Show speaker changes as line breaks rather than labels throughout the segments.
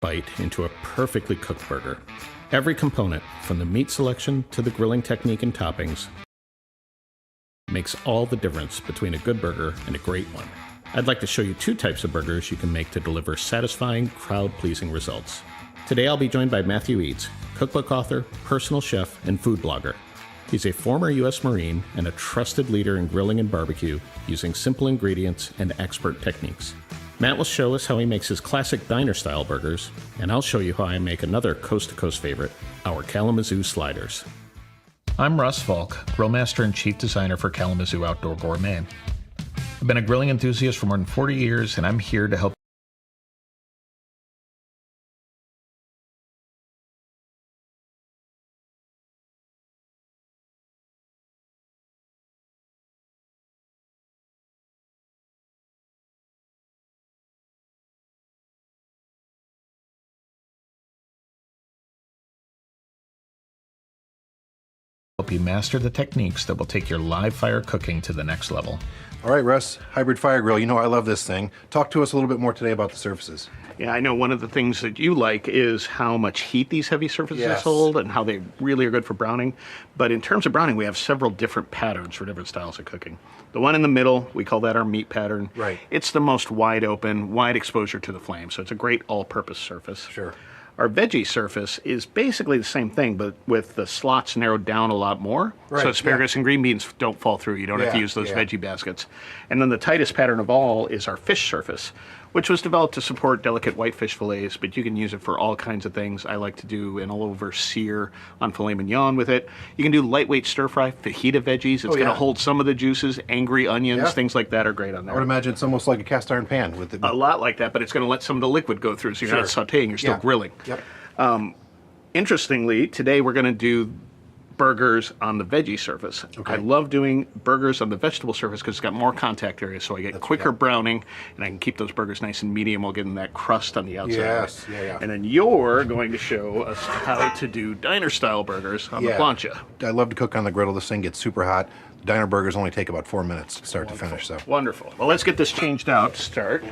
bite into a perfectly cooked burger. Every component, from the meat selection to the grilling technique and toppings, makes all the difference between a good burger and a great one. I'd like to show you 2 types of burgers you can make to deliver satisfying, crowd-pleasing results. Today I'll be joined by Matthew Eads, cookbook author, personal chef, and food blogger. He's a former U.S. Marine and a trusted leader in grilling and barbecue using simple ingredients and expert techniques. Matt will show us how he makes his classic diner-style burgers, and I'll show you how I make another coast-to-coast favorite, our Kalamazoo sliders. I'm Russ Falk, grillmaster and chief designer for Kalamazoo Outdoor Gourmet. I've been a grilling enthusiast for more than 40 years, and I'm here to help you master the techniques that will take your live fire cooking to the next level.
All right, Russ, hybrid fire grill. You know I love this thing. Talk to us a little bit more today about the surfaces.
Yeah, I know one of the things that you like is how much heat these heavy surfaces hold and how they really are good for browning. But in terms of browning, we have several different patterns for different styles of cooking. The one in the middle, we call that our meat pattern.
Right.
It's the most wide open, wide exposure to the flame, so it's a great all-purpose surface.
Sure.
Our veggie surface is basically the same thing, but with the slots narrowed down a lot more.
Right,
so asparagus and green beans don't fall through. You don't have to use those veggie baskets. And then the tightest pattern of all is our fish surface, which was developed to support delicate whitefish fillets, but you can use it for all kinds of things. I like to do an all-over sear on filet mignon with it. You can do lightweight stir-fry, fajita veggies. It's going to hold some of the juices. Angry onions, things like that are great on there.
I would imagine it's almost like a cast iron pan with it.
A lot like that, but it's going to let some of the liquid go through, so you're not sautéing, you're still grilling.
Yep.
Interestingly, today we're going to do burgers on the veggie surface.
Okay.
I love doing burgers on the vegetable surface because it's got more contact area, so I get quicker browning, and I can keep those burgers nice and medium while getting that crust on the outside.
Yes,
And then you're going to show us how to do diner-style burgers on the plancha.
I love to cook on the griddle. This thing gets super hot. Diner burgers only take about 4 minutes to start to finish. So
Wonderful. Well, let's get this changed out to start.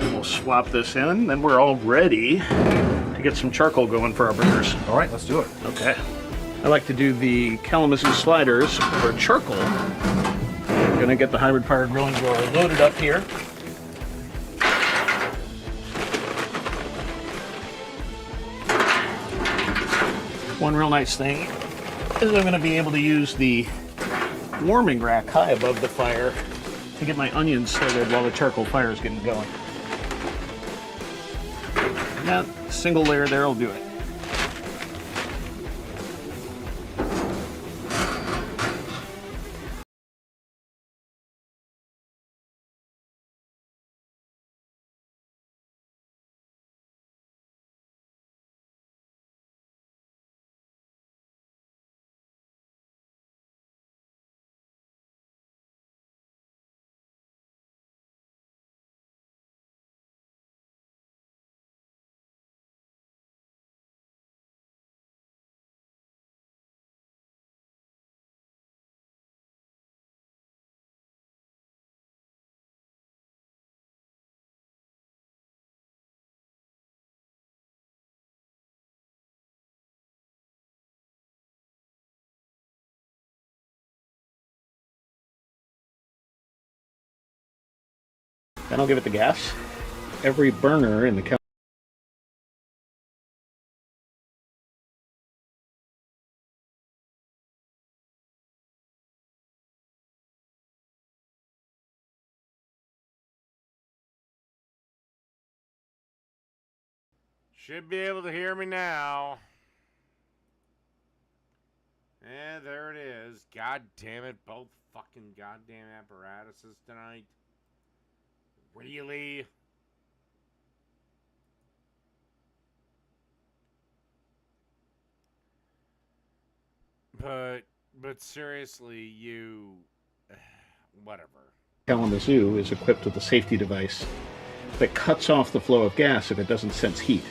We'll swap this in, then we're all ready to get some charcoal going for our burgers.
all right, let's do it.
Okay. I like to do the Kalamazoo sliders for charcoal. I'm gonna get the hybrid fire grilling door loaded up here. One real nice thing is I'm gonna be able to use the warming rack high above the fire to get my onions started while the charcoal fire is getting going. That single layer there will do it. Then I'll give it the gas. Every burner in the
Should be able to hear me now. Yeah, there it is. God damn it, both fucking goddamn apparatuses tonight. Really? But seriously, you... whatever.
Kalamazoo is equipped with a safety device that cuts off the flow of gas if it doesn't sense heat.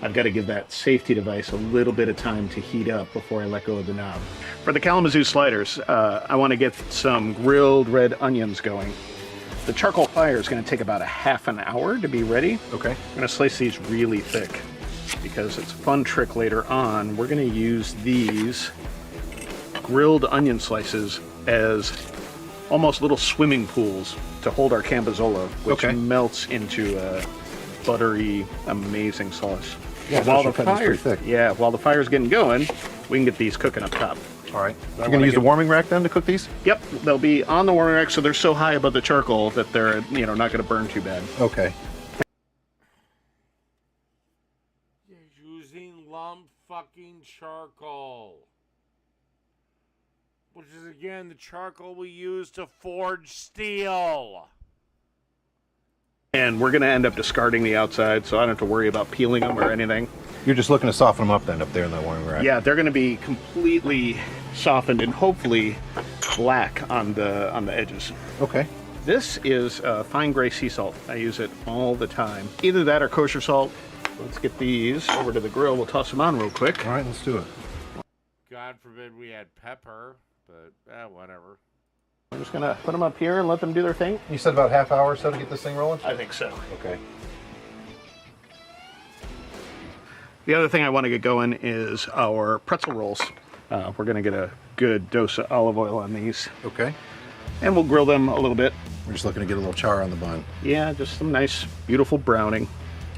I've got to give that safety device a little bit of time to heat up before I let go of the knob. For the Kalamazoo sliders, I want to get some grilled red onions going. The charcoal fire is going to take about a half an hour to be ready.
Okay.
I'm going to slice these really thick because it's a fun trick later on. We're going to use these grilled onion slices as almost little swimming pools to hold our Cambozola, which melts into a buttery, amazing sauce.
Yeah,
while the
pretty
fire,
thick.
yeah, while the fire's getting going, we can get these cooking up top.
All right. You're going to use the warming rack then to cook these?
Yep, they'll be on the warming rack, so they're so high above the charcoal that they're, you know, not going to burn too bad.
Okay.
You're using lump fucking charcoal. Which is, again, the charcoal we use to forge steel.
And we're going to end up discarding the outside, so I don't have to worry about peeling them or anything.
You're just looking to soften them up then up there in that warming rack?
Yeah, they're going to be completely softened and hopefully black on the edges.
Okay.
This is fine gray sea salt. I use it all the time. Either that or kosher salt. Let's get these over to the grill. We'll toss them on real quick.
All right, let's do it.
God forbid we had pepper, but whatever.
I'm just going to put them up here and let them do their thing.
You said about half hour or so to get this thing rolling?
I think so.
Okay.
The other thing I want to get going is our pretzel rolls. We're going to get a good dose of olive oil on these.
Okay.
And we'll grill them a little bit.
We're just looking to get a little char on the bun.
Yeah, just some nice, beautiful browning.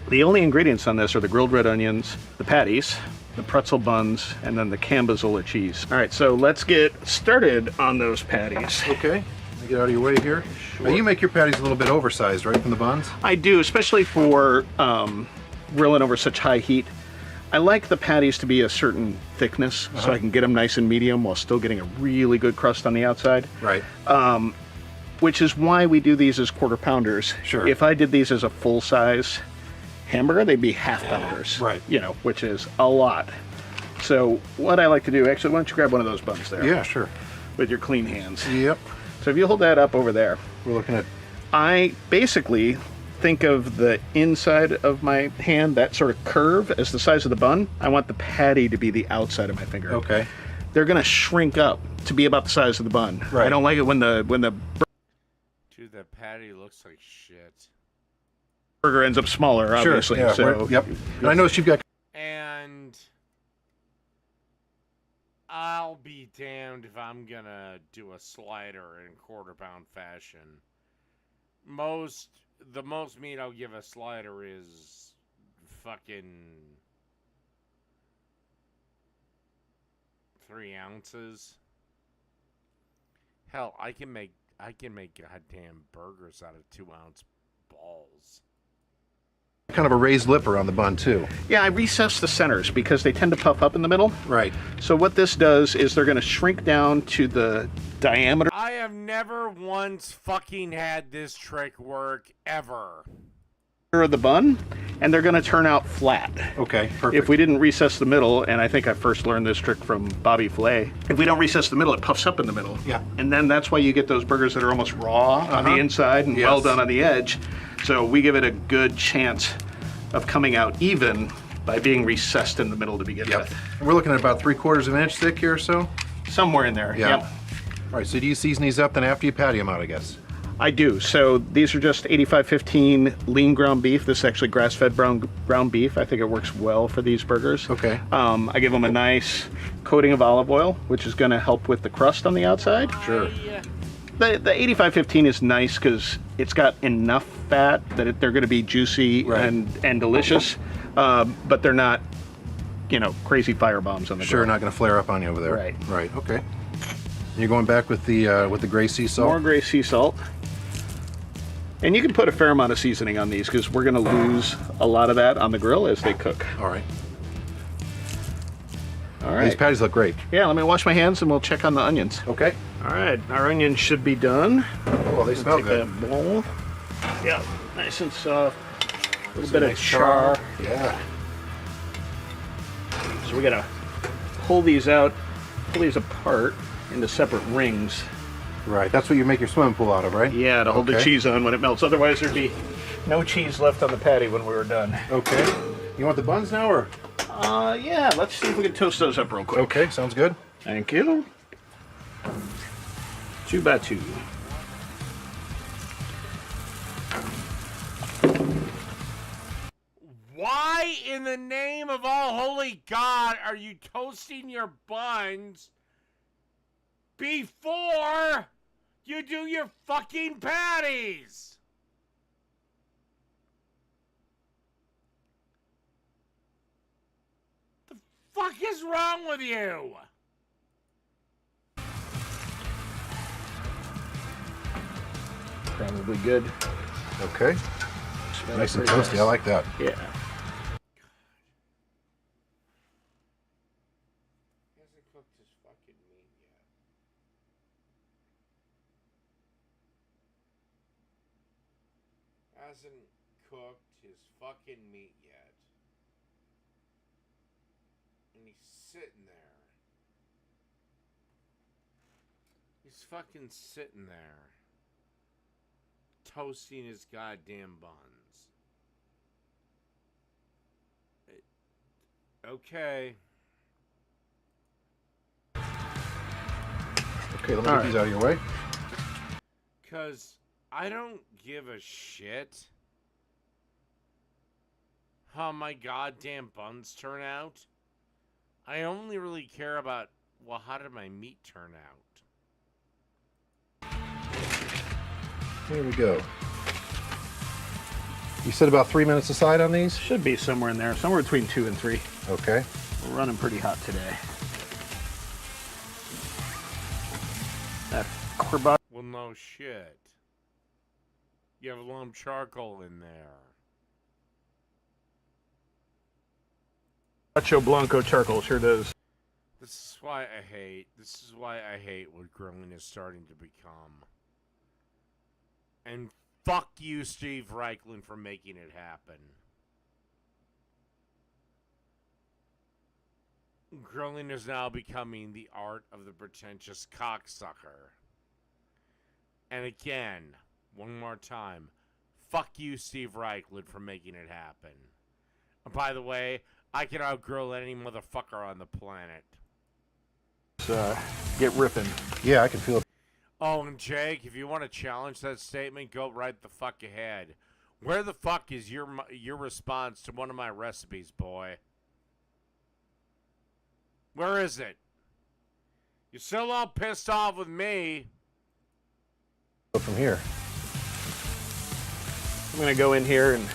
The only ingredients on this are the grilled red onions, the patties, the pretzel buns, and then the Cambozola cheese. All right, so let's get started on those patties.
Okay. Let me get out of your way here.
Sure.
Now you make your patties a little bit oversized, right, from the buns?
I do, especially for grilling over such high heat. I like the patties to be a certain thickness so I can get them nice and medium while still getting a really good crust on the outside.
Right.
Which is why we do these as quarter pounders.
Sure.
If I did these as a full size hamburger, they'd be half pounders.
Right.
You know, which is a lot. So what I like to do, actually, why don't you grab one of those buns there?
Yeah, sure.
With your clean hands.
Yep.
So if you hold that up over there,
We're looking at...
I basically think of the inside of my hand, that sort of curve, as the size of the bun. I want the patty to be the outside of my finger.
Okay.
They're gonna shrink up to be about the size of the bun.
Right.
I don't like it when the
Dude, that patty looks like shit.
burger ends up smaller, obviously.
Sure. Yeah,
so
yep. And I noticed you've got...
And I'll be damned if I'm gonna do a slider in quarter pound fashion. The most meat I'll give a slider is fucking 3 ounces. Hell, I can make goddamn burgers out of 2-ounce balls.
kind of a raised lip around the bun too.
Yeah, I recess the centers because they tend to puff up in the middle.
Right.
So what this does is they're going to shrink down to the diameter
I have never once fucking had this trick work ever.
of the bun, and they're going to turn out flat.
Okay, perfect.
If we didn't recess the middle, and I think I first learned this trick from Bobby Flay, if we don't recess the middle, it puffs up in the middle.
Yeah.
And then that's why you get those burgers that are almost raw on the inside and well done on the edge. So we give it a good chance of coming out even by being recessed in the middle to begin with.
And we're looking at about 3/4 of an inch thick here or so?
Somewhere in there.
Yeah.
Yep.
All right, so do you season these up then after you patty them out, I guess?
I do. So these are just 85-15 lean ground beef. This is actually grass-fed ground beef. I think it works well for these burgers.
Okay.
I give them a nice coating of olive oil, which is going to help with the crust on the outside.
Sure.
The 85-15 is nice because it's got enough fat that they're going to be juicy and delicious, but they're not, you know, crazy fire bombs on the
Sure,
grill.
not going to flare up on you over there.
Right.
Right. Okay. You're going back with the gray sea salt.
More gray sea salt. And you can put a fair amount of seasoning on these because we're going to lose a lot of that on the grill as they cook.
All right.
All right.
These patties look great.
Yeah, let me wash my hands and we'll check on the onions.
Okay.
All right, our onions should be done.
Oh, they smell
Take
good.
that bowl. Yeah, nice and soft. A little bit of char.
Yeah.
So we gotta pull these out, pull these apart into separate rings.
Right. That's what you make your swimming pool out of, right?
Yeah, to hold the
Okay.
cheese on when it melts. Otherwise, there'd be no cheese left on the patty when we were done.
Okay. You want the buns now, or?
Yeah, let's see if we can toast those up real quick.
Okay, sounds good.
Thank you. 2 by 2.
Why in the name of all holy God are you toasting your buns before you do your fucking patties? The fuck is wrong with you?
Probably good.
Okay. Nice and toasty. I like that.
Yeah.
He hasn't cooked his fucking meat yet. Hasn't cooked his fucking meat yet. And he's sitting there. He's fucking sitting there. Toasting his goddamn buns. Okay.
Okay, let me get these out of your way.
Because I don't give a shit how my goddamn buns turn out. I only really care about, well, how did my meat turn out?
Here we go. You said about 3 minutes aside on these?
Should be somewhere in there, somewhere between 2 and 3.
Okay.
We're running pretty hot today. That corbata.
Well, no shit. You have lump charcoal in there.
Cacho Blanco charcoal sure does.
This is why I hate what grilling is starting to become. And fuck you, Steve Reichlin, for making it happen. Grilling is now becoming the art of the pretentious cocksucker. And again, one more time, fuck you, Steve Reichlin, for making it happen. And by the way, I can outgrill any motherfucker on the planet.
Get ripping.
Yeah, I can feel it.
Oh, and Jake, if you want to challenge that statement, go right the fuck ahead. Where the fuck is your response to one of my recipes, boy? Where is it? You're still all pissed off with me.
From here.
I'm going to go in here and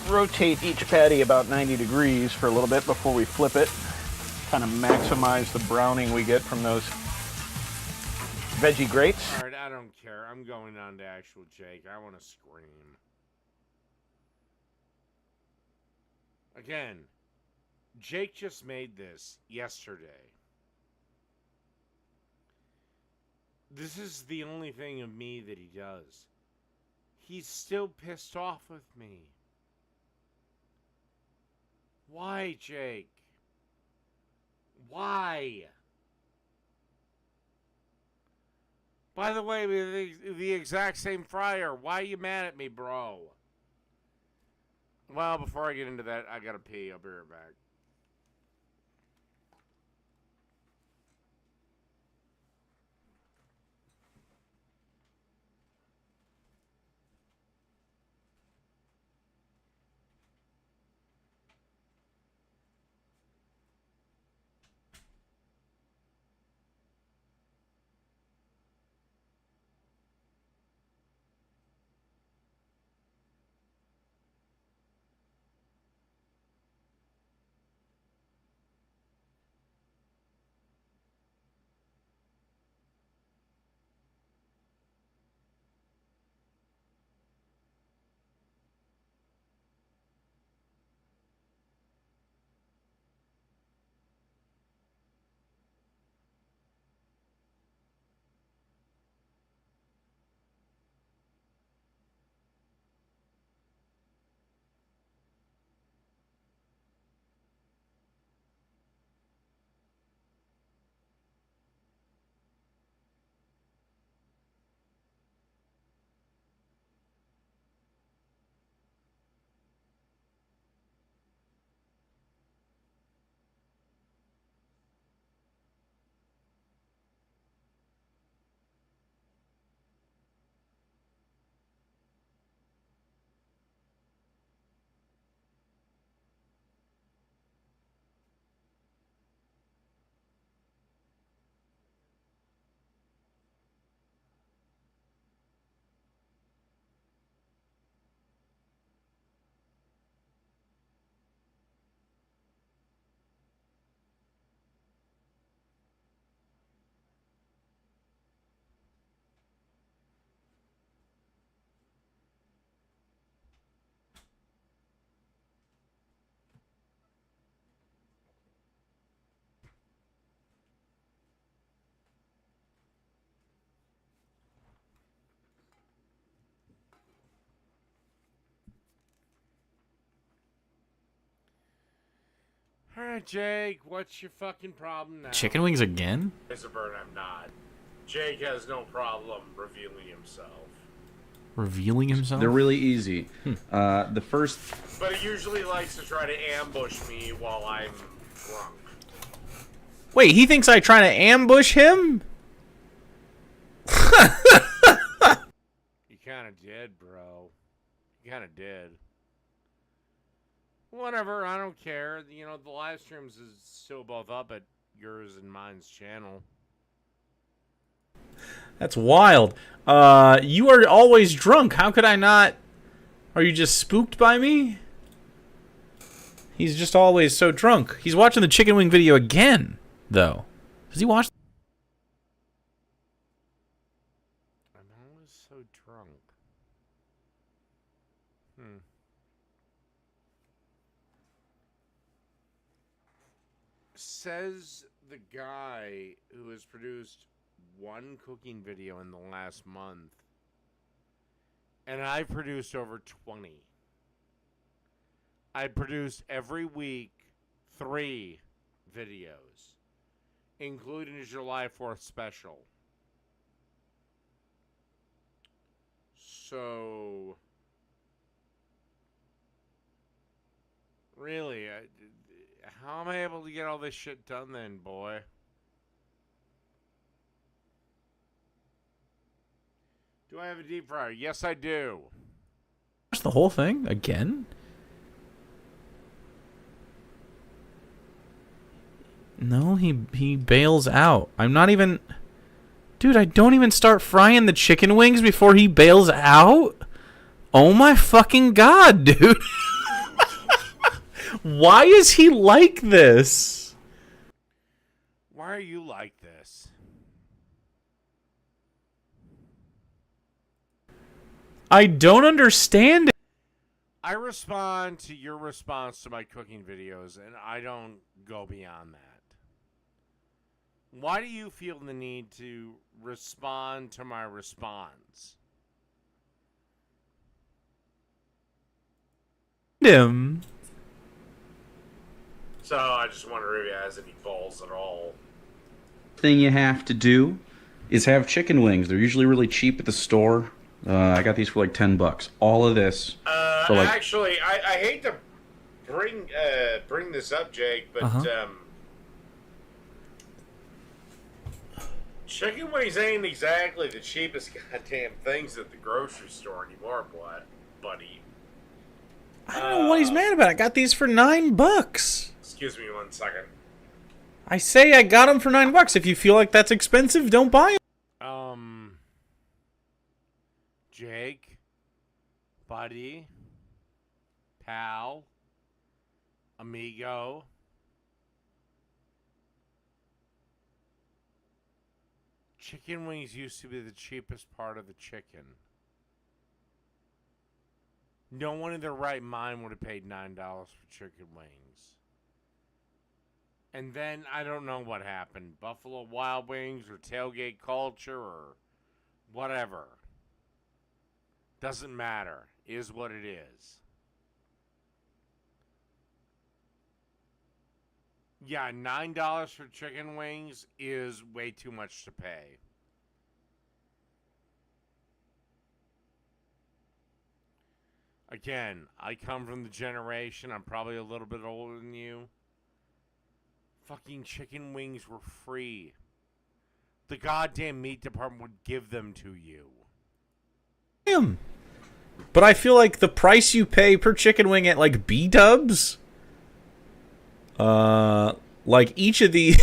rotate each patty about 90 degrees for a little bit before we flip it. Kind of maximize the browning we get from those veggie grates.
All right, I don't care. I'm going on to actual Jake. I want to scream. Again, Jake just made this yesterday. This is the only thing of me that he does. He's still pissed off with me. Why, Jake? Why? By the way, the exact same fryer. Why are you mad at me, bro? Well, before I get into that, I gotta pee. I'll be right back. Alright, Jake, what's your fucking problem now?
Chicken wings again?
Bird, I'm not. Jake has no problem revealing himself.
Revealing himself?
They're really easy. The first...
But he usually likes to try to ambush me while I'm drunk.
Wait, he thinks I try to ambush him?
You kinda did, bro. You kinda did. Whatever, I don't care. You know, the live streams is still both up at yours and mine's channel.
That's wild. You are always drunk. How could I not? Are you just spooked by me? He's just always so drunk. He's watching the chicken wing video again, though. Does he watch?
I'm always so drunk. Says the guy who has produced one cooking video in the last month, and I've produced over 20. I produce every week 3 videos, including a July 4th special. So, really, how am I able to get all this shit done then, boy? Do I have a deep fryer? Yes, I do.
Watch the whole thing again? No, he bails out. I'm not even... Dude, I don't even start frying the chicken wings before he bails out? Oh my fucking god, dude. Why is he like this?
Why are you like this?
I don't understand it.
I respond to your response to my cooking videos, and I don't go beyond that. Why do you feel the need to respond to my response?
Him.
So I just wonder if he has any balls at all.
thing you have to do is have chicken wings. They're usually really cheap at the store. I got these for like $10. All of this for like...
Actually, I hate to bring this up, Jake, but chicken wings ain't exactly the cheapest goddamn things at the grocery store anymore, buddy.
I don't know what he's mad about. I got these for $9.
Excuse me 1 second.
I say I got them for $9. If you feel like that's expensive, don't buy them.
Jake, buddy, pal, amigo. Chicken wings used to be the cheapest part of the chicken. No one in their right mind would have paid $9 for chicken wings. And then, I don't know what happened. Buffalo Wild Wings or tailgate culture or whatever. Doesn't matter. Is what it is. Yeah, $9 for chicken wings is way too much to pay. Again, I come from the generation, I'm probably a little bit older than you. Fucking chicken wings were free. The goddamn meat department would give them to you.
Damn. But I feel like the price you pay per chicken wing at like B-dubs, like each of the,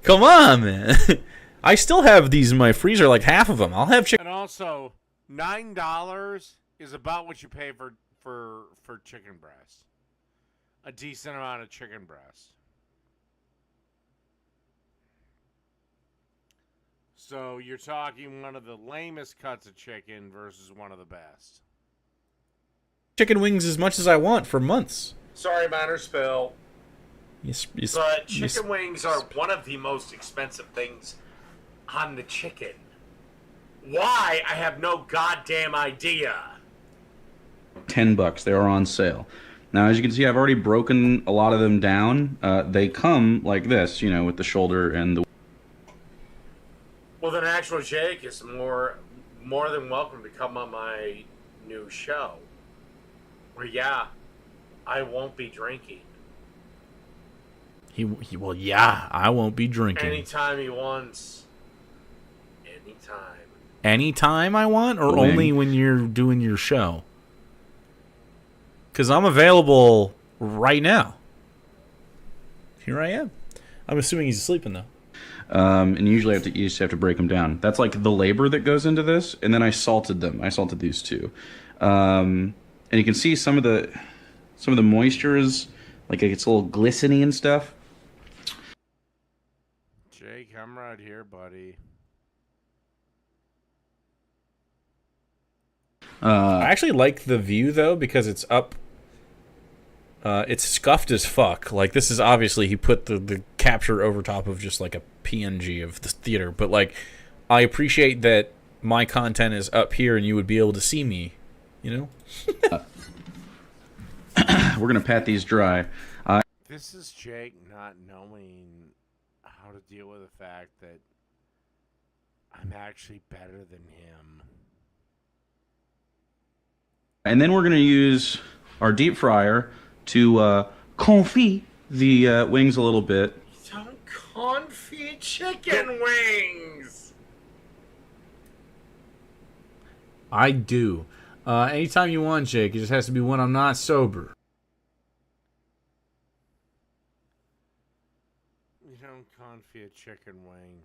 come on, man. I still have these in my freezer, like half of them. I'll have chicken.
And also, $9 is about what you pay for chicken breast. A decent amount of chicken breast. So you're talking one of the lamest cuts of chicken versus one of the best.
Chicken wings as much as I want for months.
Sorry, minor spill. But chicken
yes.
wings are one of the most expensive things on the chicken. Why? I have no goddamn idea.
$10. They are on sale. Now, as you can see, I've already broken a lot of them down. They come like this, you know, with the shoulder and the...
Well, then actual Jake is more than welcome to come on my new show. Where, yeah, I won't be drinking.
Well, yeah, I won't be drinking.
Anytime he wants. Anytime.
Anytime I want, or
Wing.
only when you're doing your show? Because I'm available right now. Here I am. I'm assuming he's sleeping, though.
And usually you just have to break them down. That's like the labor that goes into this. And then I salted them. I salted these two. And you can see some of the moisture is, like, it's a little glistening and stuff.
Jake, I'm right here, buddy.
I actually like the view, though, because it's up. It's scuffed as fuck. Like, this is obviously, he put the capture over top of just like a PNG of the theater. But, like, I appreciate that my content is up here and you would be able to see me, you know?
We're going to pat these dry.
This is Jake not knowing how to deal with the fact that I'm actually better than him.
And then we're going to use our deep fryer to confit the wings a little bit.
Some confit chicken wings!
I do. Anytime you want, Jake. It just has to be when I'm not sober.
You don't confit chicken wing.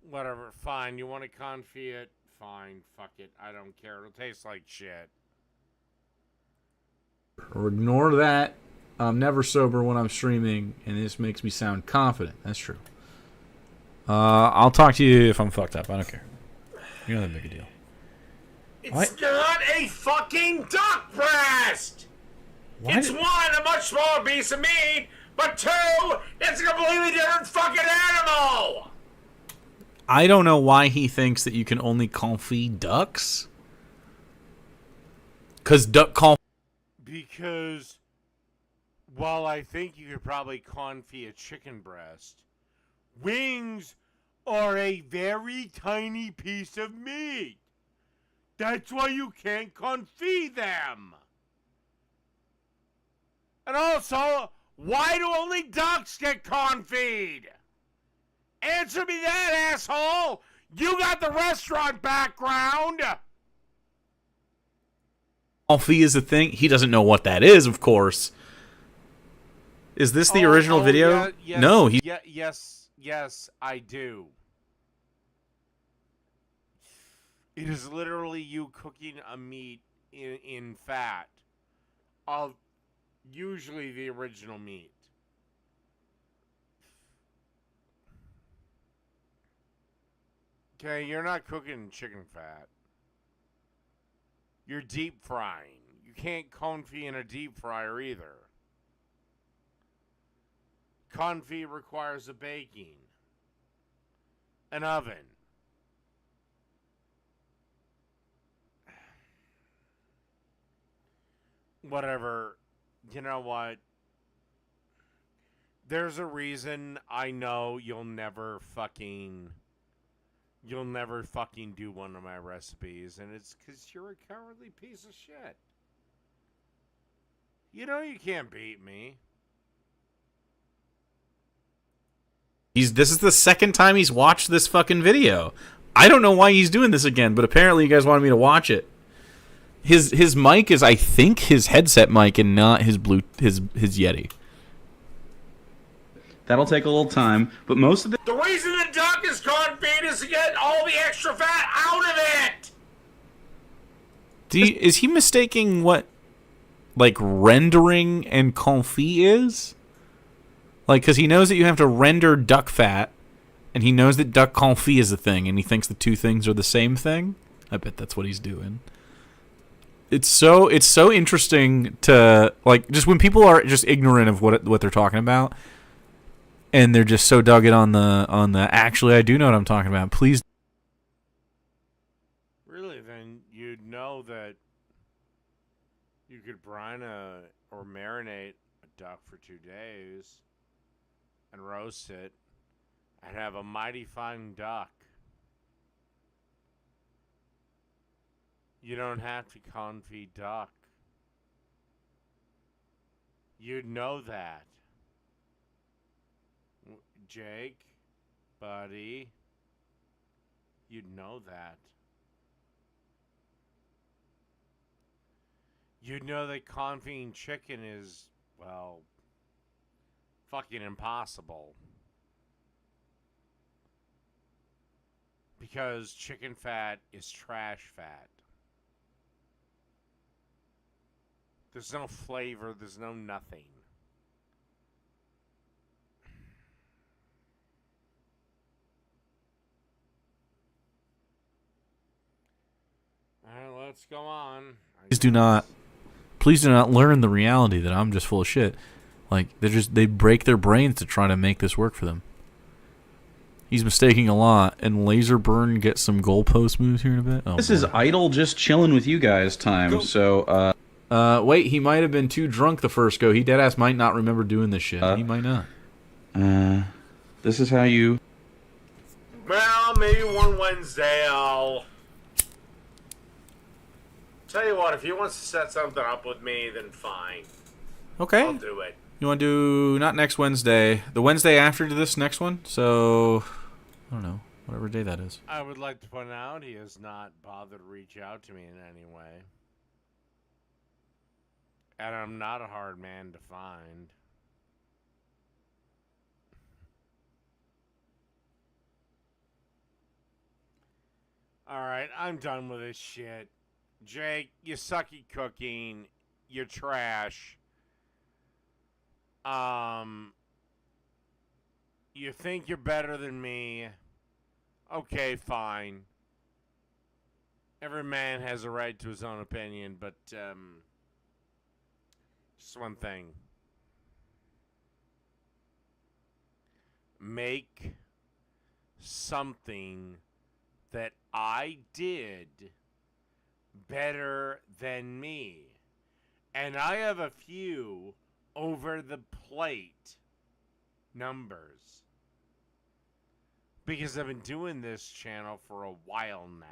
Whatever, fine. You want to confit? Fine, fuck it. I don't care. It'll taste like shit.
Or ignore that. I'm never sober when I'm streaming, and this makes me sound confident. That's true. I'll talk to you if I'm fucked up. I don't care. You're not that big a deal.
It's not a fucking duck breast!
Why
It's
did-
one, a much smaller piece of meat, but two, it's a completely different fucking animal!
I don't know why he thinks that you can only confit ducks. Because duck conf...
Because, while I think you could probably confit a chicken breast, wings are a very tiny piece of meat. That's why you can't confit them. And also, why do only ducks get confit? Answer me that, asshole! You got the restaurant background!
Confit is a thing. He doesn't know what that is, of course. Is this the original video?
Yeah, yes,
No, he...
Yes, I do. It is literally you cooking a meat in fat of usually the original meat. Okay, you're not cooking chicken fat. You're deep frying. You can't confit in a deep fryer either. Confit requires a baking, an oven. Whatever. You know what? There's a reason I know you'll never fucking do one of my recipes, and it's because you're a cowardly piece of shit. You know you can't beat me.
This is the second time he's watched this fucking video. I don't know why he's doing this again, but apparently you guys wanted me to watch it. His mic is, I think, his headset mic and not his Yeti.
That'll take a little time, but most of the...
The reason the duck is confit is to get all the extra fat out of it!
Is he mistaking what, like, rendering and confit is? Like, because he knows that you have to render duck fat, and he knows that duck confit is a thing, and he thinks the two things are the same thing? I bet that's what he's doing. It's so interesting to, like, just when people are just ignorant of what they're talking about, and they're just so dug in on the actually I do know what I'm talking about. Please.
know that you could brine or marinate a duck for 2 days and roast it and have a mighty fine duck. You don't have to confit duck. You'd know that. Jake, buddy, you'd know that. You'd know that confit chicken is, well, fucking impossible. Because chicken fat is trash fat. There's no flavor, there's no nothing. Alright, let's go on.
Please do not learn the reality that I'm just full of shit. Like, they break their brains to try to make this work for them. He's mistaking a lot, and Laser Burn gets some goalpost moves here in a bit. Oh,
This
boy.
is idle, just chilling with you guys time. So,
Wait, he might have been too drunk the first go. He deadass might not remember doing this shit. He might not.
this is how you.
Well, maybe one Wednesday I'll... Tell you what, if he wants to set something up with me, then fine.
Okay.
I'll do it.
You want to do, not next Wednesday, the Wednesday after this next one? So, I don't know, whatever day that is.
I would like to point out he has not bothered to reach out to me in any way. And I'm not a hard man to find. Alright, I'm done with this shit. Jake, you suck at cooking. You're trash. You think you're better than me. Okay, fine. Every man has a right to his own opinion, but, just one thing. Make something that I did better than me. And I have a few over the plate numbers. Because I've been doing this channel for a while now.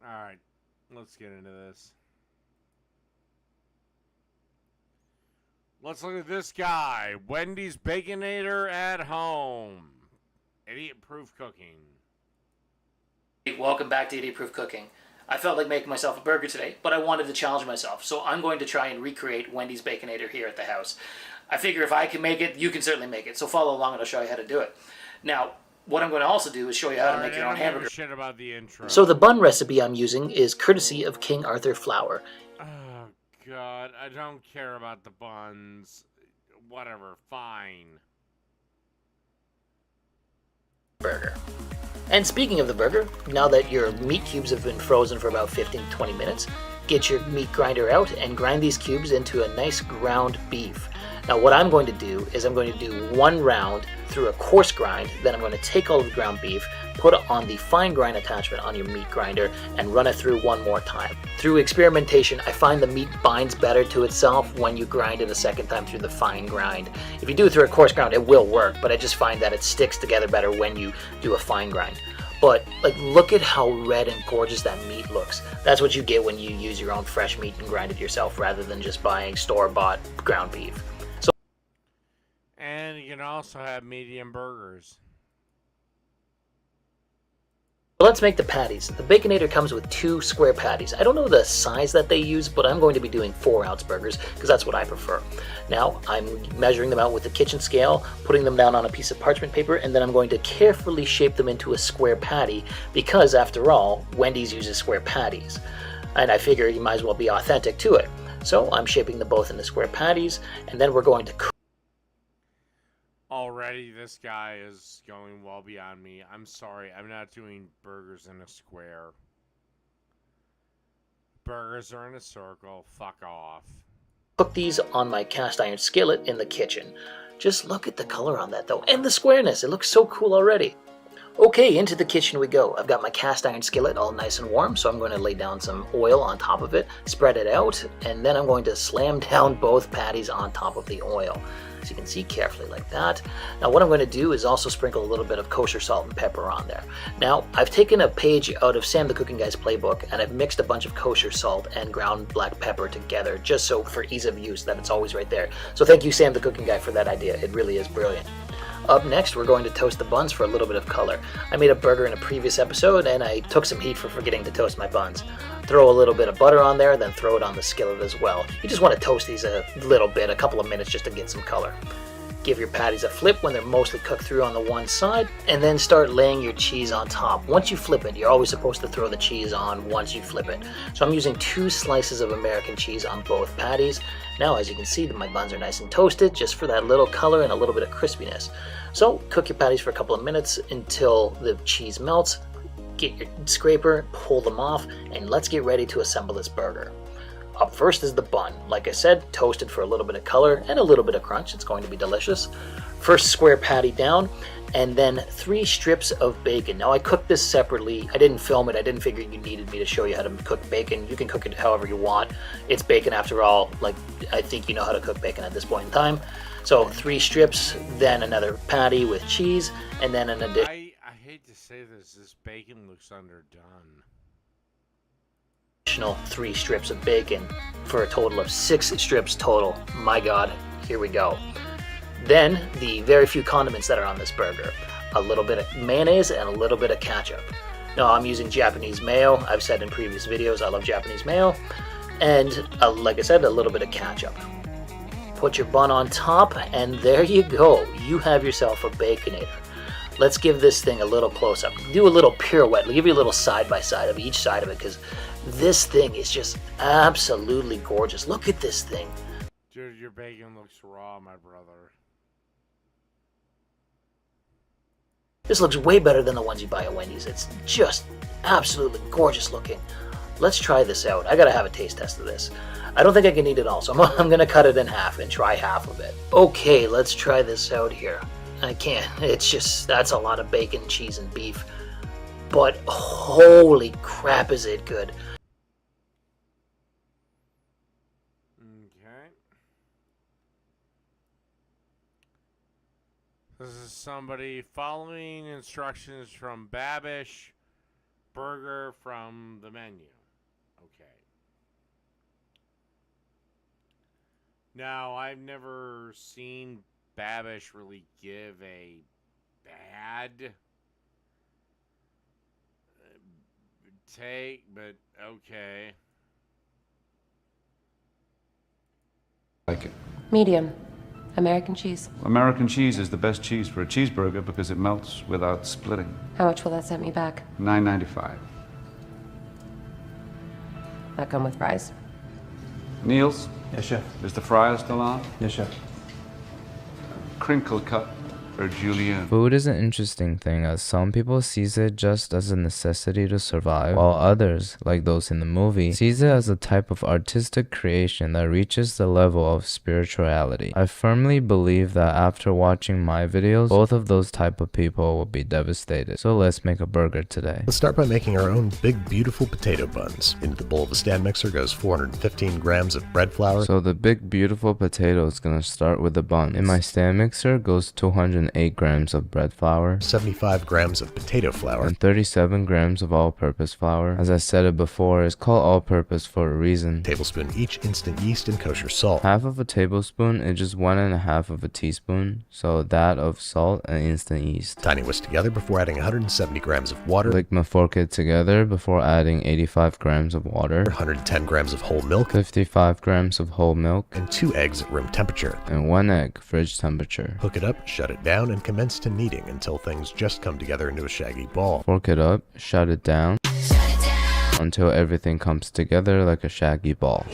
Alright, let's get into this. Let's look at this guy. Wendy's Baconator at home. Idiot-proof cooking.
Welcome back to Idiot Proof Cooking. I felt like making myself a burger today, but I wanted to challenge myself, so I'm going to try and recreate Wendy's Baconator here at the house. I figure if I can make it, you can certainly make it, so follow along and I'll show you how to do it. Now, what I'm going to also do is show you how to make your own hamburger.
Shit about the intro.
So the bun recipe I'm using is courtesy of King Arthur flour.
Oh, God, I don't care about the buns. Whatever, fine.
Burger. And speaking of the burger, now that your meat cubes have been frozen for about 15 to 20 minutes, get your meat grinder out and grind these cubes into a nice ground beef. Now what I'm going to do is I'm going to do one round through a coarse grind, then I'm going to take all of the ground beef, put it on the fine grind attachment on your meat grinder, and run it through one more time. Through experimentation, I find the meat binds better to itself when you grind it a second time through the fine grind. If you do it through a coarse grind, it will work, but I just find that it sticks together better when you do a fine grind. But like, look at how red and gorgeous that meat looks. That's what you get when you use your own fresh meat and grind it yourself rather than just buying store-bought ground beef.
And you can also have medium burgers.
Let's make the patties. The Baconator comes with 2 square patties. I don't know the size that they use, but I'm going to be doing 4-ounce burgers because that's what I prefer. Now, I'm measuring them out with the kitchen scale, putting them down on a piece of parchment paper, and then I'm going to carefully shape them into a square patty because, after all, Wendy's uses square patties. And I figure you might as well be authentic to it. So I'm shaping them both into square patties, and then we're going to cook.
Already, this guy is going well beyond me. I'm sorry, I'm not doing burgers in a square. Burgers are in a circle. Fuck off.
Cook these on my cast iron skillet in the kitchen. Just look at the color on that though, and the squareness. It looks so cool already. Okay, into the kitchen we go. I've got my cast iron skillet all nice and warm, so I'm going to lay down some oil on top of it, spread it out, and then I'm going to slam down both patties on top of the oil. As you can see, carefully like that. Now what I'm going to do is also sprinkle a little bit of kosher salt and pepper on there. Now I've taken a page out of Sam the Cooking Guy's playbook and I've mixed a bunch of kosher salt and ground black pepper together just so for ease of use that it's always right there. So thank you Sam the Cooking Guy for that idea. It really is brilliant. Up next, we're going to toast the buns for a little bit of color. I made a burger in a previous episode and I took some heat for forgetting to toast my buns. Throw a little bit of butter on there, then throw it on the skillet as well. You just want to toast these a little bit, a couple of minutes just to get some color. Give your patties a flip when they're mostly cooked through on the one side, and then start laying your cheese on top. Once you flip it, you're always supposed to throw the cheese on once you flip it. So I'm using 2 slices of American cheese on both patties. Now, as you can see, my buns are nice and toasted, just for that little color and a little bit of crispiness. So cook your patties for a couple of minutes until the cheese melts. Get your scraper, pull them off, and let's get ready to assemble this burger. Up first is the bun. Like I said, toasted for a little bit of color and a little bit of crunch. It's going to be delicious. First square patty down, and then 3 strips of bacon. Now I cooked this separately. I didn't film it. I didn't figure you needed me to show you how to cook bacon. You can cook it however you want. It's bacon after all. Like, I think you know how to cook bacon at this point in time. So 3 strips, then another patty with cheese, and then an addition.
I hate to say this bacon looks underdone.
3 strips of bacon for a total of 6 strips total. My God, here we go. Then the very few condiments that are on this burger. A little bit of mayonnaise and a little bit of ketchup. Now I'm using Japanese mayo. I've said in previous videos I love Japanese mayo. And like I said, a little bit of ketchup. Put your bun on top and there you go. You have yourself a Baconator. Let's give this thing a little close up. Do a little pirouette. Give you a little side by side of each side of it because this thing is just absolutely gorgeous. Look at this thing.
Dude, your bacon looks raw, my brother.
This looks way better than the ones you buy at Wendy's. It's just absolutely gorgeous looking. Let's try this out. I gotta have a taste test of this. I don't think I can eat it all, so I'm gonna cut it in half and try half of it. Okay, let's try this out here. I can't. It's just, that's a lot of bacon, cheese, and beef. But holy crap, is it good.
Okay. This is somebody following instructions from Babish Burger from the menu. Okay. Now, I've never seen Babish really give a bad take, but okay.
Like it.
Medium. American cheese.
American cheese is the best cheese for a cheeseburger because it melts without splitting.
How much will that set me back?
$9.95.
That come with fries?
Niels?
Yes, chef.
Is the fryer still on?
Yes, chef.
Crinkle cut for Julian.
Food is an interesting thing as some people sees it just as a necessity to survive, while others, like those in the movie, sees it as a type of artistic creation that reaches the level of spirituality. I firmly believe that after watching my videos, both of those type of people will be devastated. So let's make a burger today.
Let's start by making our own big, beautiful potato buns. Into the bowl of a stand mixer goes 415 grams of bread flour.
So the big, beautiful potato is gonna start with the bun. In my stand mixer goes 208 grams of bread flour,
75 grams of potato flour,
and 37 grams of all-purpose flour. As I said it before, it's called all-purpose for a reason.
Tablespoon each instant yeast and kosher salt.
Half of a tablespoon is just 1.5 of a teaspoon, so that of salt and instant yeast.
Tiny whisk together before adding 170 grams of water.
Lick my fork it together before adding 85 grams of water,
110 grams of whole milk,
55 grams of whole milk,
and 2 eggs at room temperature.
and 1 egg, fridge temperature.
Hook it up, shut it down, and commence to kneading until things just come together into a shaggy ball.
Fork it up, shut it down until everything comes together like a shaggy ball.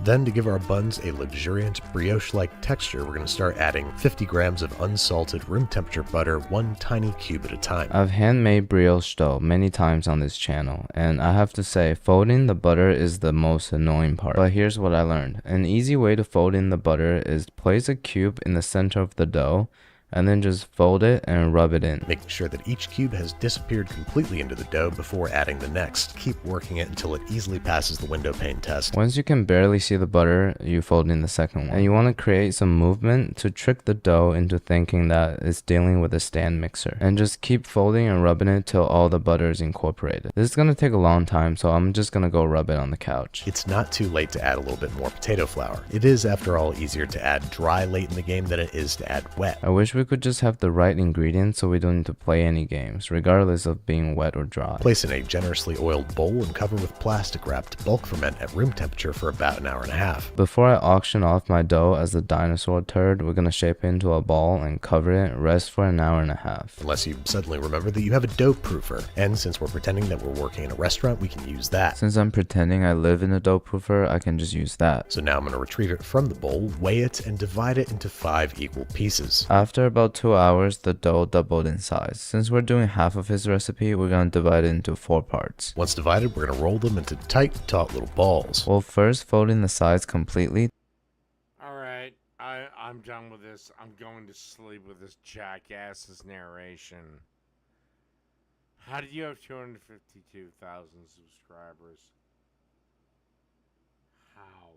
Then, to give our buns a luxuriant brioche-like texture, we're going to start adding 50 grams of unsalted room temperature butter, one tiny cube at a time.
I've handmade brioche dough many times on this channel, and I have to say, folding the butter is the most annoying part. But here's what I learned. An easy way to fold in the butter is place a cube in the center of the dough, and then just fold it and rub it in.
Making sure that each cube has disappeared completely into the dough before adding the next. Keep working it until it easily passes the window pane test.
Once you can barely see the butter, you fold in the second one. And you want to create some movement to trick the dough into thinking that it's dealing with a stand mixer. And just keep folding and rubbing it till all the butter is incorporated. This is going to take a long time, so I'm just going to go rub it on the couch.
It's not too late to add a little bit more potato flour. It is, after all, easier to add dry late in the game than it is to add wet.
I wish we could just have the right ingredients so we don't need to play any games, regardless of being wet or dry.
Place in a generously oiled bowl and cover with plastic wrap to bulk ferment at room temperature for about an hour and a half.
Before I auction off my dough as the dinosaur turd, we're gonna shape it into a ball and cover it, rest for an hour and a half.
Unless you suddenly remember that you have a dough proofer, and since we're pretending that we're working in a restaurant, we can use that.
Since I'm pretending I live in a dough proofer, I can just use that.
So now I'm gonna retrieve it from the bowl, weigh it, and divide it into 5 equal pieces.
After about 2 hours, the dough doubled in size. Since we're doing half of his recipe, we're gonna divide it into 4 parts.
Once divided, we're gonna roll them into tight, taut little balls.
Well, first folding the sides completely.
Alright, I'm done with this. I'm going to sleep with this jackass's narration. How did you have 252,000 subscribers? How?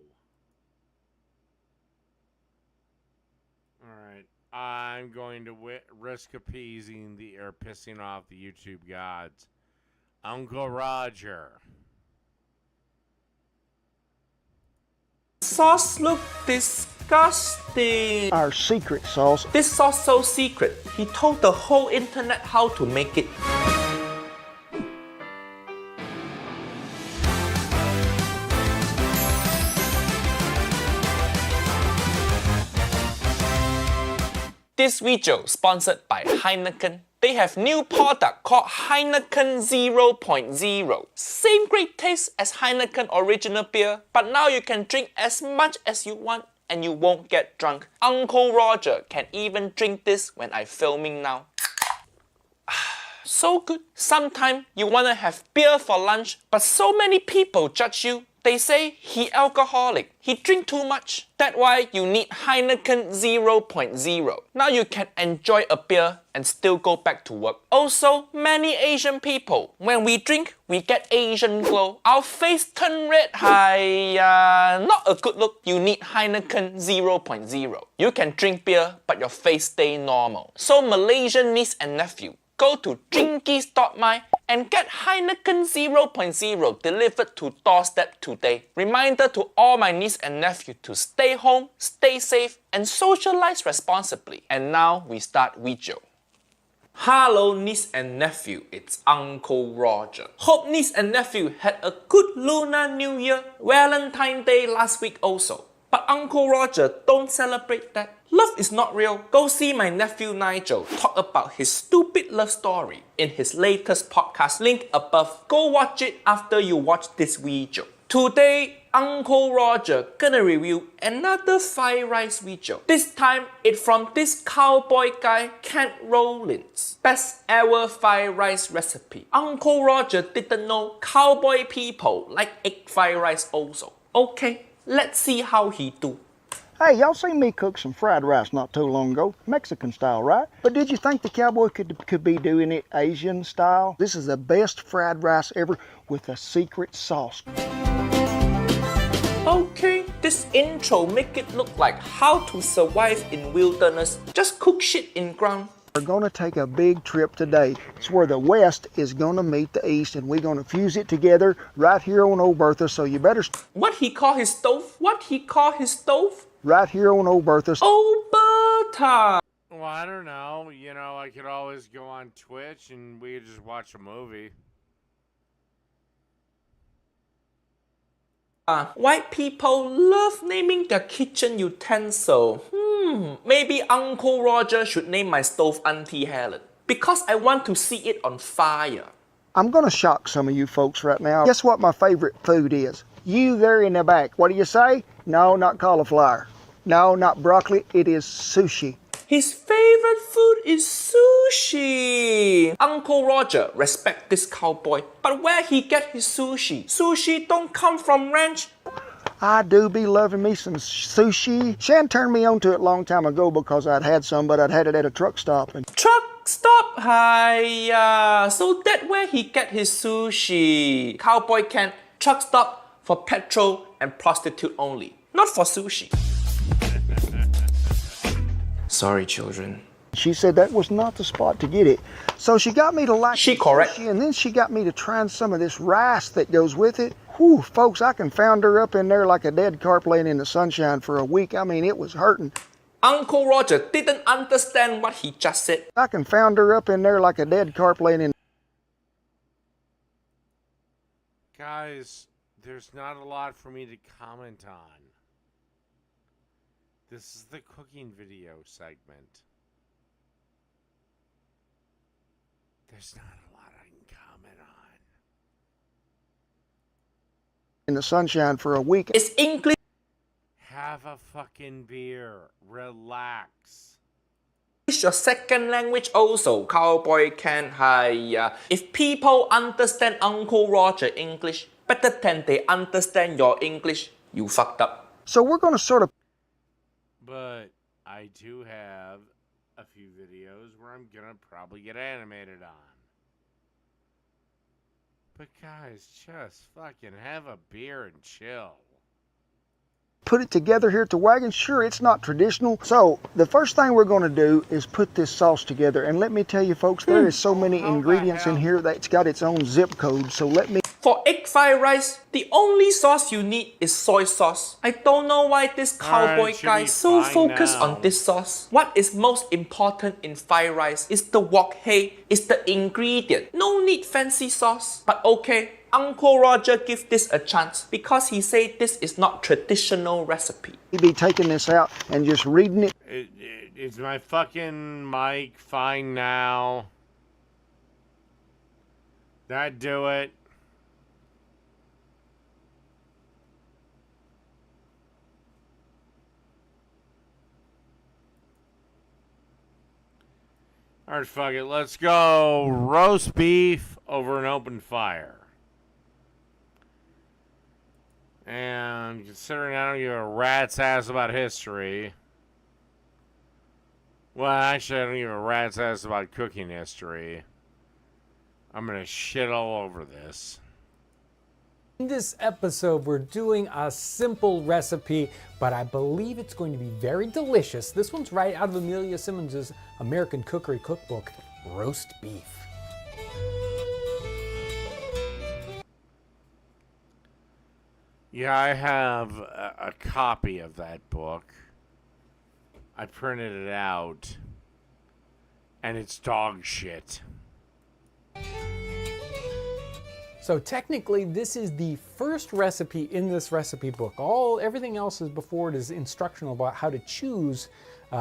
Alright. I'm going to risk appeasing or pissing off the YouTube gods. Uncle Roger.
Sauce look disgusting.
Our secret sauce.
This sauce so secret. He told the whole internet how to make it. This video sponsored by Heineken. They have new product called Heineken 0.0. Same great taste as Heineken original beer, but now you can drink as much as you want and you won't get drunk. Uncle Roger can even drink this when I'm filming now. So good. Sometimes you wanna have beer for lunch, but so many people judge you. They say he alcoholic, he drink too much. That's why you need Heineken 0.0. Now you can enjoy a beer and still go back to work. Also, many Asian people, when we drink, we get Asian glow. Our face turn red. Not a good look. You need Heineken 0.0. You can drink beer, but your face stay normal. So Malaysian niece and nephew, go to Drinkies.my and get Heineken 0.0 delivered to doorstep today. Reminder to all my niece and nephew to stay home, stay safe, and socialize responsibly. And now we start video. Hello niece and nephew, it's Uncle Roger. Hope niece and nephew had a good Lunar New Year, Valentine's Day last week also. But Uncle Roger don't celebrate that. Love is not real. Go see my nephew Nigel talk about his stupid love story in his latest podcast, link above. Go watch it after you watch this video. Today, Uncle Roger gonna review another fried rice video. This time, it's from this cowboy guy, Kent Rollins. Best ever fried rice recipe. Uncle Roger didn't know cowboy people like egg fried rice also. Okay, let's see how he do.
Hey, y'all seen me cook some fried rice not too long ago. Mexican style, right? But did you think the cowboy could be doing it Asian style? This is the best fried rice ever with a secret sauce.
Okay, this intro make it look like how to survive in wilderness. Just cook shit in ground.
We're gonna take a big trip today. It's where the West is gonna meet the East, and we're gonna fuse it together right here on Old Bertha, so you better...
What he call his stove? What he call his stove?
Right here on Old Bertha.
Old Bertha!
Well, I don't know. You know, I could always go on Twitch and we could just watch a movie.
White people love naming their kitchen utensil. Maybe Uncle Roger should name my stove Auntie Helen. Because I want to see it on fire.
I'm gonna shock some of you folks right now. Guess what my favorite food is? You there in the back, what do you say? No, not cauliflower. No, not broccoli, it is sushi.
His favorite food is sushi. Uncle Roger respect this cowboy, but where he get his sushi? Sushi don't come from ranch.
I do be loving me some sushi. Shan turned me on to it a long time ago because I'd had some, but I'd had it at a truck stop. And
Truck stop? Hiya. So that where he get his sushi. Cowboy can truck stop for petrol and prostitute only, not for sushi. Sorry, children.
she said that was not the spot to get it. So she got me to like sushi, and then she got me to trying some of this rice that goes with it. Whew, folks, I confound her up in there like a dead carp laying in the sunshine for a week. I mean, it was hurting.
Uncle Roger didn't understand what he just said.
I confound her up in there like a dead carp laying in.
Guys, there's not a lot for me to comment on. This is the cooking video segment. There's not a lot I can comment on.
In the sunshine for a week.
It's English.
Have a fucking beer. Relax.
It's your second language also, cowboy can hire. If people understand Uncle Roger English better than they understand your English, you fucked up.
So we're going to sort of...
But I do have a few videos where I'm gonna probably get animated on. But guys, just fucking have a beer and chill.
Put it together here at the wagon. Sure, it's not traditional. So the first thing we're going to do is put this sauce together. And let me tell you folks, there is so many ingredients in here that it's got its own zip code. So let me...
For egg fried rice, the only sauce you need is soy sauce. I don't know why this cowboy guy is so focused on this sauce. What is most important in fried rice is the wok hei, is the ingredient. No need fancy sauce. But okay, Uncle Roger give this a chance because he said this is not traditional recipe.
He'd be taking this out and just reading it.
Is my fucking mic fine now? That do it? Alright, fuck it. Let's go roast beef over an open fire. And considering I don't give a rat's ass about history. Well, actually, I don't give a rat's ass about cooking history. I'm gonna shit all over this.
In this episode, we're doing a simple recipe, but I believe it's going to be very delicious. This one's right out of Amelia Simmons' American Cookery Cookbook, Roast Beef.
Yeah, I have a copy of that book. I printed it out, and it's dog shit.
So technically, this is the first recipe in this recipe book. Everything else is before it is instructional about how to choose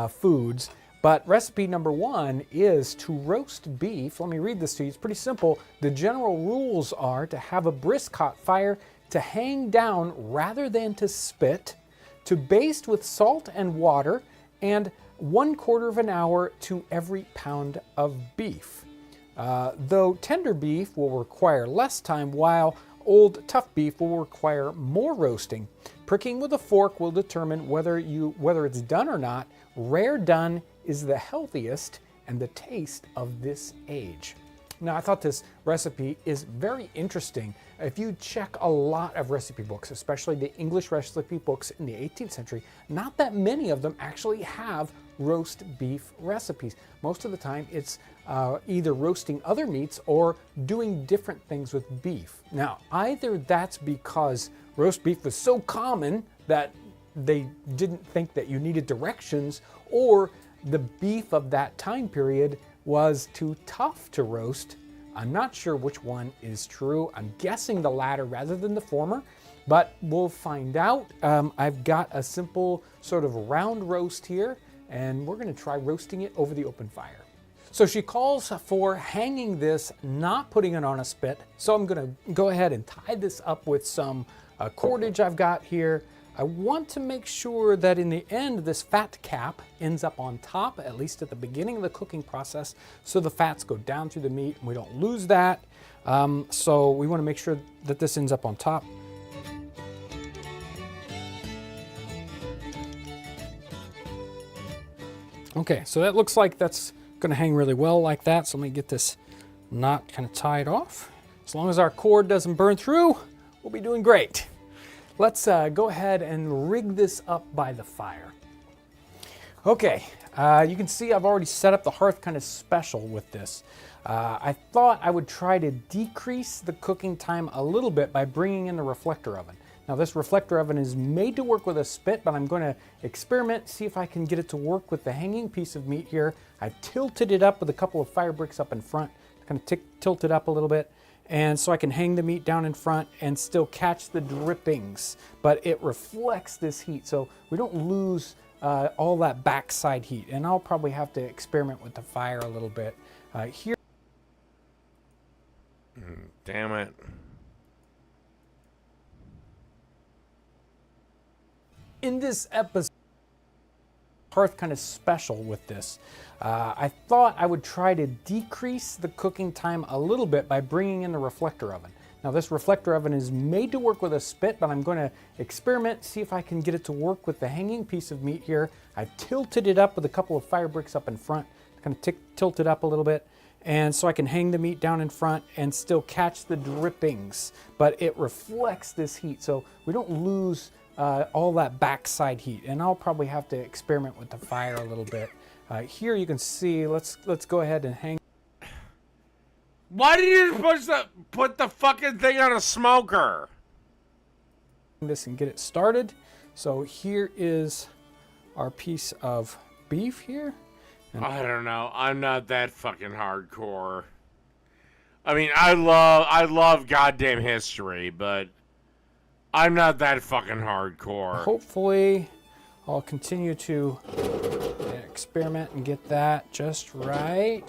foods. But recipe number 1 is to roast beef. Let me read this to you. It's pretty simple. The general rules are to have a brisk hot fire, to hang down rather than to spit, to baste with salt and water, and 1/4 of an hour to every pound of beef. Though tender beef will require less time, while old tough beef will require more roasting. Pricking with a fork will determine whether it's done or not. Rare done is the healthiest and the taste of this age. Now, I thought this recipe is very interesting. If you check a lot of recipe books, especially the English recipe books in the 18th century, not that many of them actually have roast beef recipes. Most of the time, it's either roasting other meats or doing different things with beef. Now, either that's because roast beef was so common that they didn't think that you needed directions, or the beef of that time period was too tough to roast. I'm not sure which one is true. I'm guessing the latter rather than the former, but we'll find out. I've got a simple sort of round roast here, and we're going to try roasting it over the open fire. So she calls for hanging this, not putting it on a spit. So I'm gonna go ahead and tie this up with some cordage I've got here. I want to make sure that in the end, this fat cap ends up on top, at least at the beginning of the cooking process, so the fats go down through the meat and we don't lose that. So we want to make sure that this ends up on top. Okay, so that looks like that's going to hang really well like that. So let me get this knot kind of tied off. As long as our cord doesn't burn through, we'll be doing great. Let's go ahead and rig this up by the fire. Okay, you can see I've already set up the hearth kind of special with this. I thought I would try to decrease the cooking time a little bit by bringing in the reflector oven. Now this reflector oven is made to work with a spit, but I'm going to experiment, see if I can get it to work with the hanging piece of meat here. I've tilted it up with a couple of fire bricks up in front, kind of tilt it up a little bit, and so I can hang the meat down in front and still catch the drippings, but it reflects this heat, so we don't lose all that backside heat. And I'll probably have to experiment with the fire a little bit here.
Damn it.
In this episode, hearth kind of special with this. I thought I would try to decrease the cooking time a little bit by bringing in the reflector oven. Now this reflector oven is made to work with a spit, but I'm going to experiment, see if I can get it to work with the hanging piece of meat here. I've tilted it up with a couple of fire bricks up in front, kind of tilt it up a little bit, and so I can hang the meat down in front and still catch the drippings, but it reflects this heat, so we don't lose all that backside heat. And I'll probably have to experiment with the fire a little bit. Here you can see, let's go ahead and hang.
Why did you put the fucking thing on a smoker?
This and get it started. So here is our piece of beef here. And
I don't know. I'm not that fucking hardcore. I mean, I love goddamn history, but I'm not that fucking hardcore.
Hopefully, I'll continue to experiment and get that just right.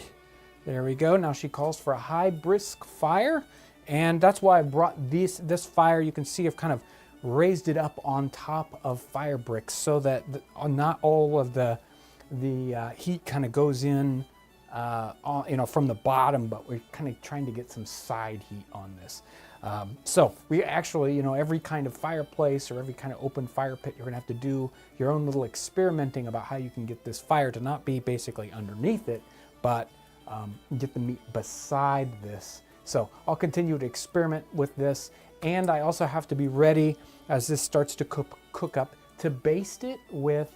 There we go. Now she calls for a high brisk fire, and that's why I brought this fire. You can see I've kind of raised it up on top of fire bricks so that not all of the heat kind of goes in from the bottom, but we're kind of trying to get some side heat on this. So we actually, every kind of fireplace or every kind of open fire pit, you're gonna have to do your own little experimenting about how you can get this fire to not be basically underneath it, but get the meat beside this. So I'll continue to experiment with this, and I also have to be ready as this starts to cook up to baste it with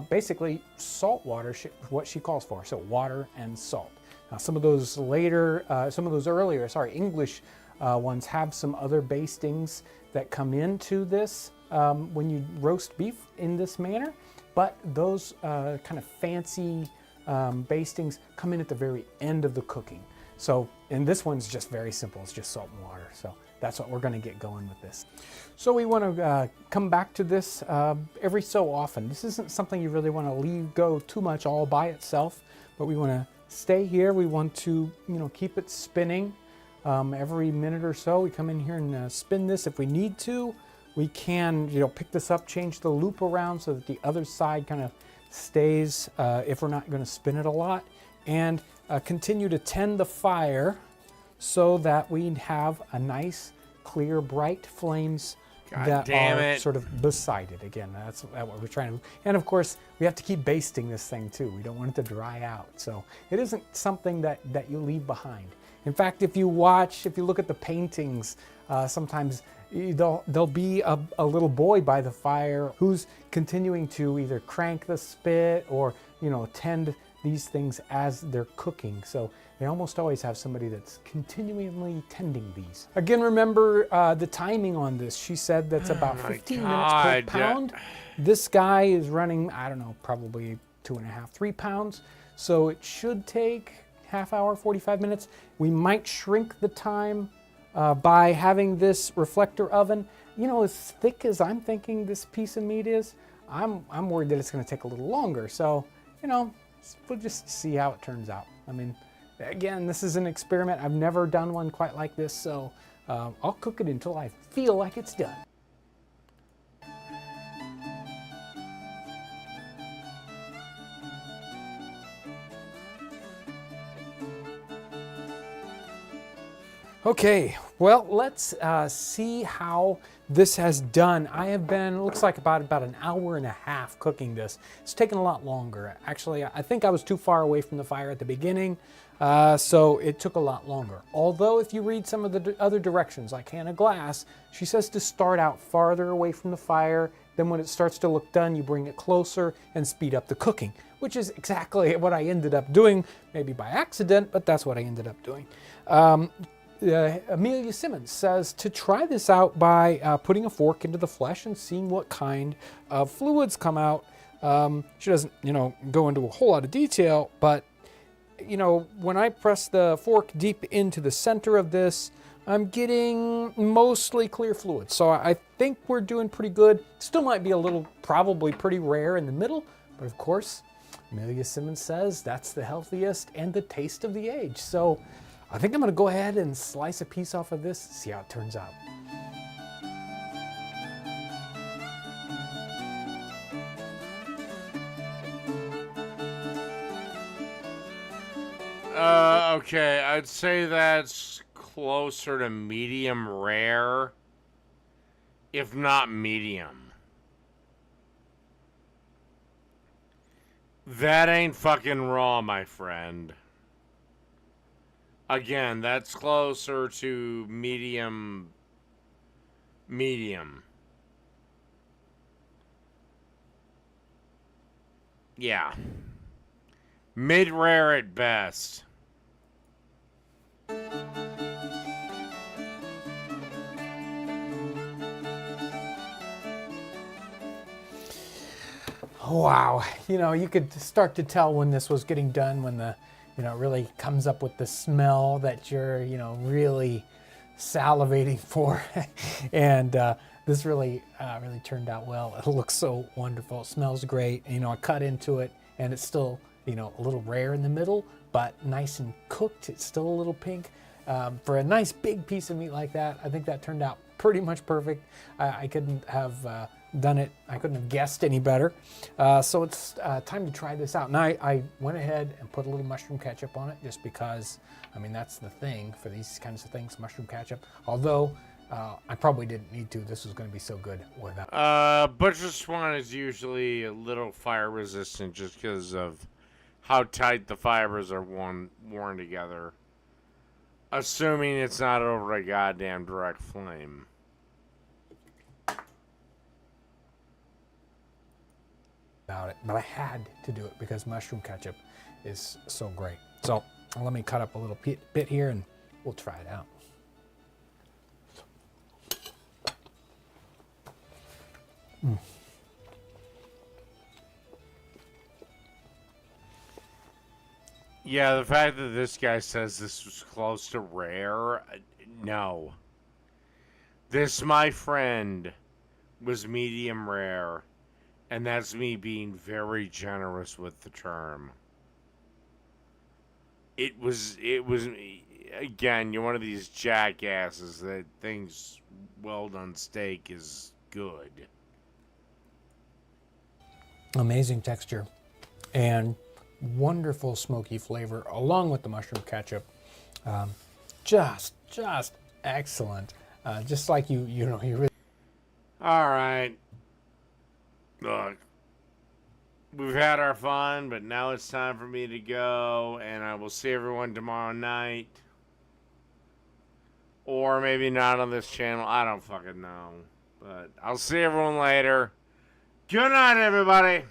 basically salt water, what she calls for. So water and salt. Now some of those earlier English ones have some other bastings that come into this when you roast beef in this manner, but those kind of fancy bastings come in at the very end of the cooking. So, and this one's just very simple. It's just salt and water. So that's what we're going to get going with this. So we want to come back to this every so often. This isn't something you really want to leave go too much all by itself, but we want to stay here. We want to, keep it spinning every minute or so. We come in here and spin this. If we need to, we can, pick this up, change the loop around so that the other side kind of stays if we're not going to spin it a lot, and continue to tend the fire so that we have a nice, clear, bright flames that are sort of beside it. Again, that's what we're trying to. And of course, we have to keep basting this thing too. We don't want it to dry out. So it isn't something that you leave behind. In fact, if you look at the paintings, sometimes there'll be a little boy by the fire who's continuing to either crank the spit or, tend these things as they're cooking. So they almost always have somebody that's continually tending these. Again, remember the timing on this. She said that's about 15 minutes per pound. This guy is running, I don't know, probably 2.5, 3 pounds. So it should take half hour, 45 minutes. We might shrink the time by having this reflector oven. As thick as I'm thinking this piece of meat is, I'm worried that it's going to take a little longer. So, we'll just see how it turns out. I mean, again, this is an experiment. I've never done one quite like this, so I'll cook it until I feel like it's done. Okay, well, let's see how this has done. I have been, looks like about an hour and a half cooking this. It's taken a lot longer. Actually, I think I was too far away from the fire at the beginning, so it took a lot longer. Although if you read some of the other directions, like Hannah Glass, she says to start out farther away from the fire, then when it starts to look done, you bring it closer and speed up the cooking, which is exactly what I ended up doing, maybe by accident, but that's what I ended up doing. Amelia Simmons says to try this out by putting a fork into the flesh and seeing what kind of fluids come out. She doesn't, go into a whole lot of detail, but, when I press the fork deep into the center of this, I'm getting mostly clear fluid. So I think we're doing pretty good. Still might be a little, probably pretty rare in the middle, but of course, Amelia Simmons says that's the healthiest and the taste of the age. So I think I'm going to go ahead and slice a piece off of this, see how it turns out.
Okay, I'd say that's closer to medium rare, if not medium. That ain't fucking raw, my friend. Again, that's closer to medium. Yeah. Mid-rare at best.
Wow, you could start to tell when this was getting done, when the it really comes up with the smell that you're, really salivating for. And this really turned out well. It looks so wonderful. It smells great. I cut into it and it's still, a little rare in the middle, but nice and cooked. It's still a little pink. For a nice big piece of meat like that, I think that turned out pretty much perfect. I couldn't have done it. I couldn't have guessed any better. So it's time to try this out. And I went ahead and put a little mushroom ketchup on it just because, that's the thing for these kinds of things, mushroom ketchup. Although I probably didn't need to. This was going to be so good without.
Butcher Swan is usually a little fire resistant just because of how tight the fibers are worn together. Assuming it's not over a goddamn direct flame.
About it, but I had to do it because mushroom ketchup is so great. So let me cut up a little bit here and we'll try it out.
Yeah, the fact that this guy says this was close to rare, no. This, my friend, was medium rare. And that's me being very generous with the term. It was, again, you're one of these jackasses that thinks well done steak is good.
Amazing texture and wonderful smoky flavor along with the mushroom ketchup. Just excellent. Just like you really.
All right. Look, we've had our fun, but now it's time for me to go, and I will see everyone tomorrow night. Or maybe not on this channel. I don't fucking know. But I'll see everyone later. Good night, everybody.